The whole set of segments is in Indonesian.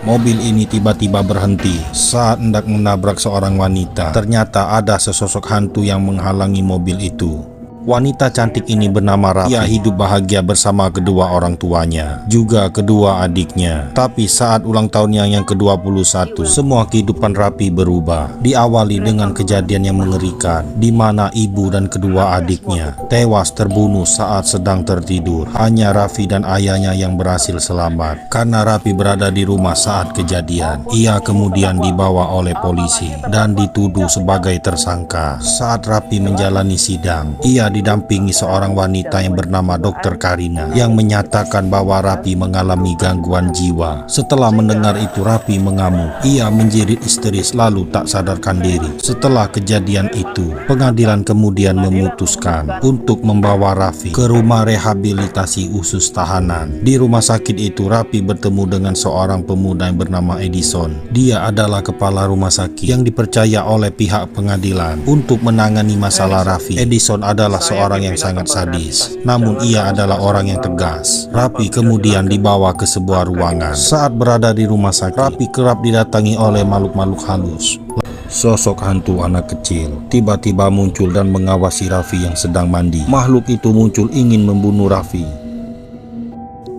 Mobil ini tiba-tiba berhenti saat hendak menabrak seorang wanita. Ternyata ada sesosok hantu yang menghalangi mobil itu. Wanita cantik ini bernama Rafi. Ia hidup bahagia bersama kedua orang tuanya, juga kedua adiknya. Tapi saat ulang tahunnya yang ke-21, semua kehidupan Rafi berubah. Diawali dengan kejadian yang mengerikan, di mana ibu dan kedua adiknya tewas terbunuh saat sedang tertidur. Hanya Rafi dan ayahnya yang berhasil selamat. Karena Rafi berada di rumah saat kejadian, ia kemudian dibawa oleh polisi dan dituduh sebagai tersangka. Saat Rafi menjalani sidang, ia didampingi seorang wanita yang bernama Dr. Karina yang menyatakan bahwa Rafi mengalami gangguan jiwa. Setelah mendengar itu, Rafi mengamuk. Ia menjerit histeris lalu tak sadarkan diri. Setelah kejadian itu, pengadilan kemudian memutuskan untuk membawa Rafi ke rumah rehabilitasi khusus tahanan. Di rumah sakit itu, Rafi bertemu dengan seorang pemuda yang bernama Edison. Dia adalah kepala rumah sakit yang dipercaya oleh pihak pengadilan untuk menangani masalah Rafi. Edison adalah seorang yang sangat sadis, namun ia adalah orang yang tegas. Rafi kemudian dibawa ke sebuah ruangan. Saat berada di rumah sakit, Rafi kerap didatangi oleh makhluk-makhluk halus. Sosok hantu anak kecil tiba-tiba muncul dan mengawasi Rafi yang sedang mandi. Makhluk itu muncul ingin membunuh Rafi.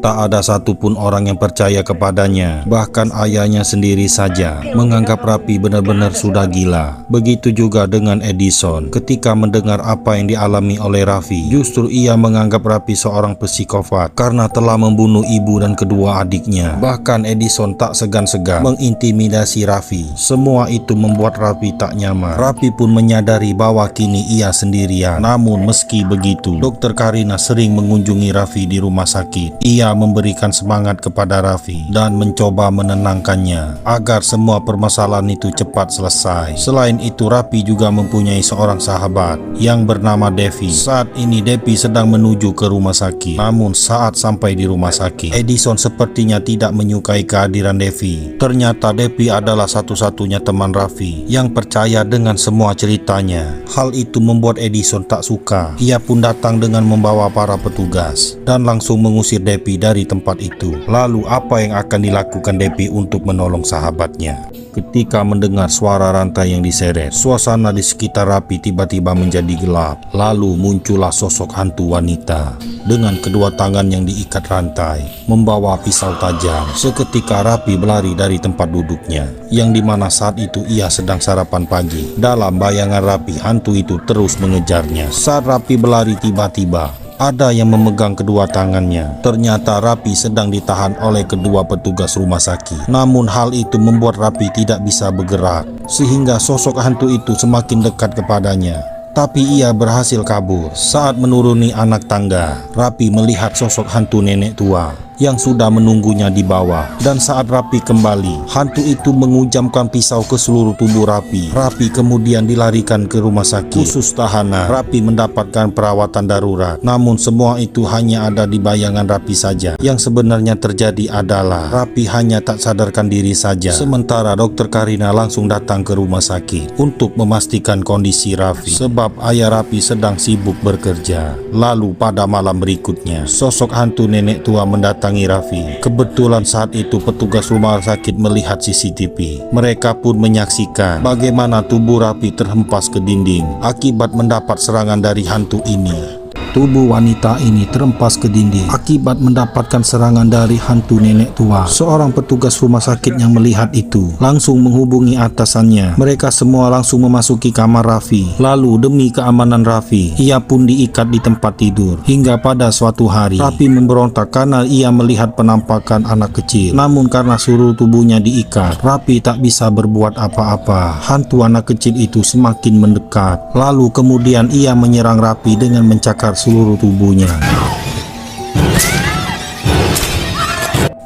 Tak ada satupun orang yang percaya kepadanya. Bahkan ayahnya sendiri saja menganggap Rafi benar-benar sudah gila. Begitu juga dengan Edison. Ketika mendengar apa yang dialami oleh Rafi, justru ia menganggap Rafi seorang psikopat karena telah membunuh ibu dan kedua adiknya. Bahkan Edison tak segan-segan mengintimidasi Rafi. Semua itu membuat Rafi tak nyaman. Rafi pun menyadari bahwa kini ia sendirian. Namun meski begitu, Dr. Karina sering mengunjungi Rafi di rumah sakit. Ia memberikan semangat kepada Rafi dan mencoba menenangkannya agar semua permasalahan itu cepat selesai. Selain itu, Rafi juga mempunyai seorang sahabat yang bernama Devi. Saat ini Devi sedang menuju ke rumah sakit. Namun saat sampai di rumah sakit, Edison sepertinya tidak menyukai kehadiran Devi. Ternyata Devi adalah satu-satunya teman Rafi yang percaya dengan semua ceritanya. Hal itu membuat Edison tak suka. Ia pun datang dengan membawa para petugas dan langsung mengusir Devi dari tempat itu. Lalu apa yang akan dilakukan Devi untuk menolong sahabatnya? Ketika mendengar suara rantai yang diseret, suasana di sekitar Rafi tiba-tiba menjadi gelap. Lalu muncullah sosok hantu wanita dengan kedua tangan yang diikat rantai, membawa pisau tajam. Seketika Rafi berlari dari tempat duduknya, yang dimana saat itu ia sedang sarapan pagi. Dalam bayangan Rafi, hantu itu terus mengejarnya. Saat Rafi berlari, tiba-tiba ada yang memegang kedua tangannya. Ternyata Rafi sedang ditahan oleh kedua petugas rumah sakit. Namun hal itu membuat Rafi tidak bisa bergerak, sehingga sosok hantu itu semakin dekat kepadanya. Tapi ia berhasil kabur. Saat menuruni anak tangga, Rafi melihat sosok hantu nenek tua yang sudah menunggunya di bawah. Dan saat Rafi kembali, hantu itu mengujamkan pisau ke seluruh tubuh Rafi. Rafi kemudian dilarikan ke rumah sakit khusus tahanan. Rafi mendapatkan perawatan darurat. Namun semua itu hanya ada di bayangan Rafi saja. Yang sebenarnya terjadi adalah Rafi hanya tak sadarkan diri saja. Sementara Dr. Karina langsung datang ke rumah sakit untuk memastikan kondisi Rafi, sebab ayah Rafi sedang sibuk bekerja. Lalu pada malam berikutnya, sosok hantu nenek tua mendatangi Rafi. Kebetulan saat itu petugas rumah sakit melihat CCTV. Mereka pun menyaksikan bagaimana tubuh Rafi terhempas ke dinding akibat mendapat serangan dari hantu ini. Tubuh wanita ini terempas ke dinding akibat mendapatkan serangan dari hantu nenek tua. Seorang petugas rumah sakit yang melihat itu langsung menghubungi atasannya. Mereka semua langsung memasuki kamar Rafi. Lalu demi keamanan Rafi, ia pun diikat di tempat tidur. Hingga pada suatu hari, Rafi memberontak karena ia melihat penampakan anak kecil. Namun karena seluruh tubuhnya diikat, Rafi tak bisa berbuat apa-apa. Hantu anak kecil itu semakin mendekat. Lalu kemudian ia menyerang Rafi dengan mencakar seluruh tubuhnya.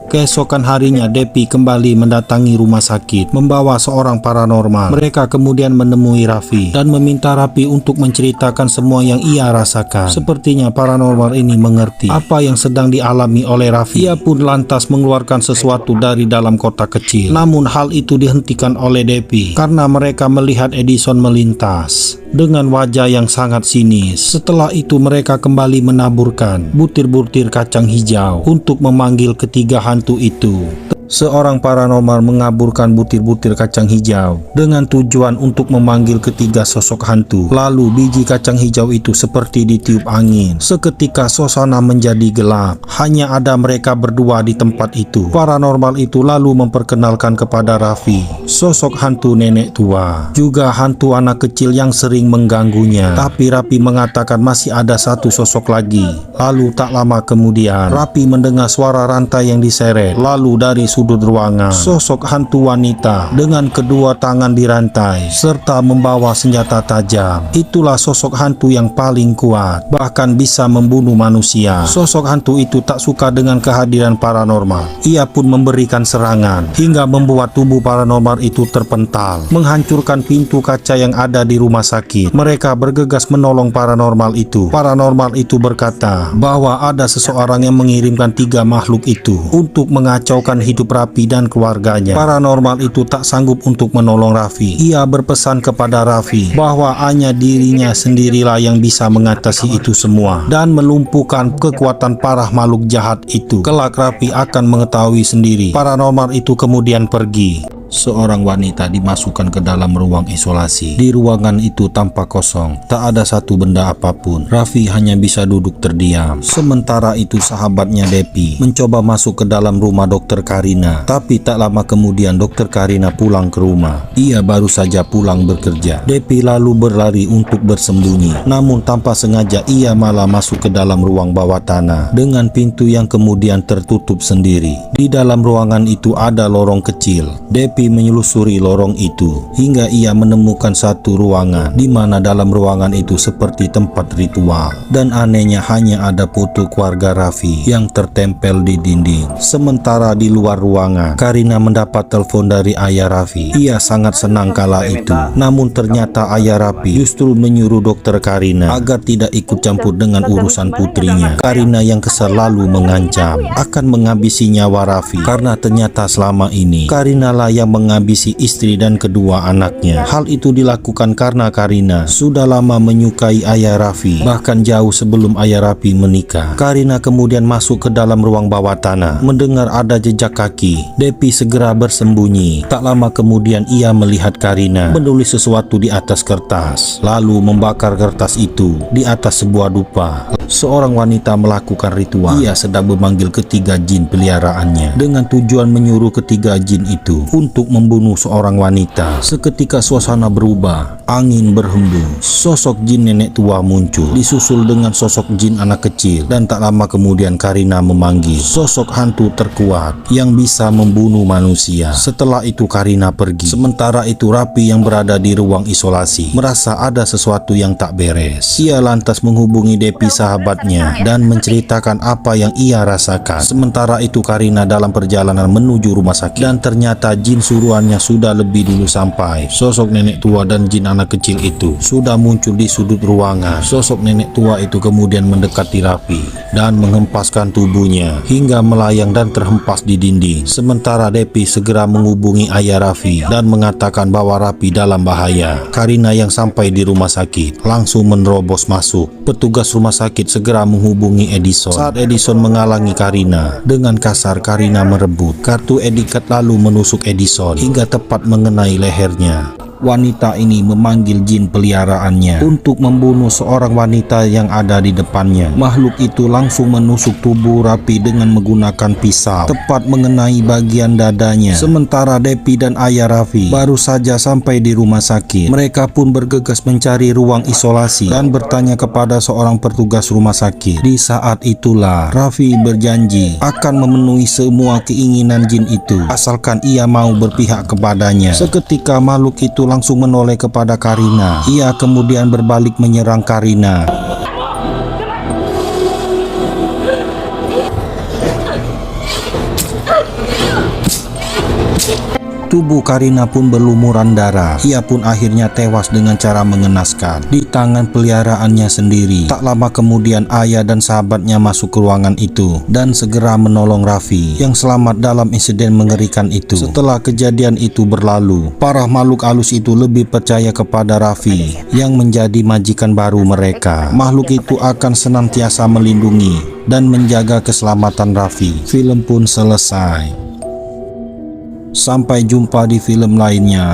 Keesokan harinya, Devi kembali mendatangi rumah sakit membawa seorang paranormal. Mereka kemudian menemui Rafi dan meminta Rafi untuk menceritakan semua yang ia rasakan. Sepertinya paranormal ini mengerti apa yang sedang dialami oleh Rafi. Ia pun lantas mengeluarkan sesuatu dari dalam kotak kecil. Namun hal itu dihentikan oleh Devi karena mereka melihat Edison melintas dengan wajah yang sangat sinis. Setelah itu mereka kembali menaburkan butir-butir kacang hijau untuk memanggil ketiga hantu itu. Seorang paranormal mengaburkan butir-butir kacang hijau dengan tujuan untuk memanggil ketiga sosok hantu. Lalu biji kacang hijau itu seperti ditiup angin. Seketika suasana menjadi gelap. Hanya ada mereka berdua di tempat itu. Paranormal itu lalu memperkenalkan kepada Raffi sosok hantu nenek tua, juga hantu anak kecil yang sering mengganggunya. Tapi Raffi mengatakan masih ada satu sosok lagi. Lalu tak lama kemudian Raffi mendengar suara rantai yang diseret. Lalu dari sudut ruangan, sosok hantu wanita dengan kedua tangan dirantai serta membawa senjata tajam. Itulah sosok hantu yang paling kuat, bahkan bisa membunuh manusia. Sosok hantu itu tak suka dengan kehadiran paranormal. Ia pun memberikan serangan hingga membuat tubuh paranormal itu terpental, menghancurkan pintu kaca yang ada di rumah sakit. Mereka bergegas menolong paranormal itu. Paranormal itu berkata bahwa ada seseorang yang mengirimkan 3 makhluk itu untuk mengacaukan hidup Raffi dan keluarganya. Paranormal itu tak sanggup untuk menolong Raffi. Ia berpesan kepada Raffi bahwa hanya dirinya sendirilah yang bisa mengatasi itu semua dan melumpuhkan kekuatan parah makhluk jahat itu. Kelak Raffi akan mengetahui sendiri. Paranormal itu kemudian pergi. Seorang wanita dimasukkan ke dalam ruang isolasi. Di ruangan itu tampak kosong, tak ada satu benda apapun. Raffi hanya bisa duduk terdiam. Sementara itu sahabatnya Depi mencoba masuk ke dalam rumah dokter Karina. Tapi tak lama kemudian dokter Karina pulang ke rumah. Ia baru saja pulang bekerja. Depi lalu berlari untuk bersembunyi. Namun tanpa sengaja ia malah masuk ke dalam ruang bawah tanah dengan pintu yang kemudian tertutup sendiri. Di dalam ruangan itu ada lorong kecil. Depi menyelusuri lorong itu hingga ia menemukan satu ruangan di mana dalam ruangan itu seperti tempat ritual, dan anehnya hanya ada foto keluarga Raffi yang tertempel di dinding. Sementara di luar ruangan, Karina mendapat telepon dari ayah Raffi. Ia sangat senang kala itu, namun ternyata ayah Raffi justru menyuruh dokter Karina agar tidak ikut campur dengan urusan putrinya. Karina yang kesal lalu mengancam akan menghabisi nyawa Raffi karena ternyata selama ini Karina lah yang menghabisi istri dan kedua anaknya. Hal itu dilakukan karena Karina sudah lama menyukai ayah Raffi, bahkan jauh sebelum ayah Raffi menikah. Karina kemudian masuk ke dalam ruang bawah tanah. Mendengar ada jejak kaki, Depi segera bersembunyi. Tak lama kemudian ia melihat Karina menulis sesuatu di atas kertas, lalu membakar kertas itu di atas sebuah dupa. Seorang wanita melakukan ritual. Ia sedang memanggil ketiga jin peliharaannya dengan tujuan menyuruh ketiga jin itu untuk membunuh seorang wanita. Seketika suasana berubah, angin berhembus, sosok jin nenek tua muncul, disusul dengan sosok jin anak kecil, dan tak lama kemudian Karina memanggil sosok hantu terkuat yang bisa membunuh manusia. Setelah itu Karina pergi. Sementara itu Raffi yang berada di ruang isolasi merasa ada sesuatu yang tak beres. Ia lantas menghubungi Depi sahabatnya dan menceritakan apa yang ia rasakan. Sementara itu Karina dalam perjalanan menuju rumah sakit, dan ternyata jin suruhannya sudah lebih dulu sampai. Sosok nenek tua dan jin anak kecil itu sudah muncul di sudut ruangan. Sosok nenek tua itu kemudian mendekati Raffi dan menghempaskan tubuhnya hingga melayang dan terhempas di dinding. Sementara Depi segera menghubungi ayah Raffi dan mengatakan bahwa Raffi dalam bahaya. Karina yang sampai di rumah sakit langsung menerobos masuk. Petugas rumah sakit segera menghubungi Edison. Saat Edison menghalangi Karina, dengan kasar Karina merebut kartu etiket lalu menusuk Edison hingga tepat mengenai lehernya. Wanita ini memanggil jin peliharaannya untuk membunuh seorang wanita yang ada di depannya. Makhluk itu langsung menusuk tubuh Raffi dengan menggunakan pisau, tepat mengenai bagian dadanya. Sementara Depi dan ayah Raffi baru saja sampai di rumah sakit. Mereka pun bergegas mencari ruang isolasi dan bertanya kepada seorang petugas rumah sakit. Di saat itulah Raffi berjanji akan memenuhi semua keinginan jin itu asalkan ia mau berpihak kepadanya. Seketika makhluk itu langsung menoleh kepada Karina. Ia kemudian berbalik menyerang Karina. Tubuh Karina pun berlumuran darah. Ia pun akhirnya tewas dengan cara mengenaskan di tangan peliharaannya sendiri. Tak lama kemudian ayah dan sahabatnya masuk ke ruangan itu dan segera menolong Raffi yang selamat dalam insiden mengerikan itu. Setelah kejadian itu berlalu, para makhluk halus itu lebih percaya kepada Raffi yang menjadi majikan baru mereka. Makhluk itu akan senantiasa melindungi dan menjaga keselamatan Raffi. Film pun selesai. Sampai jumpa di film lainnya.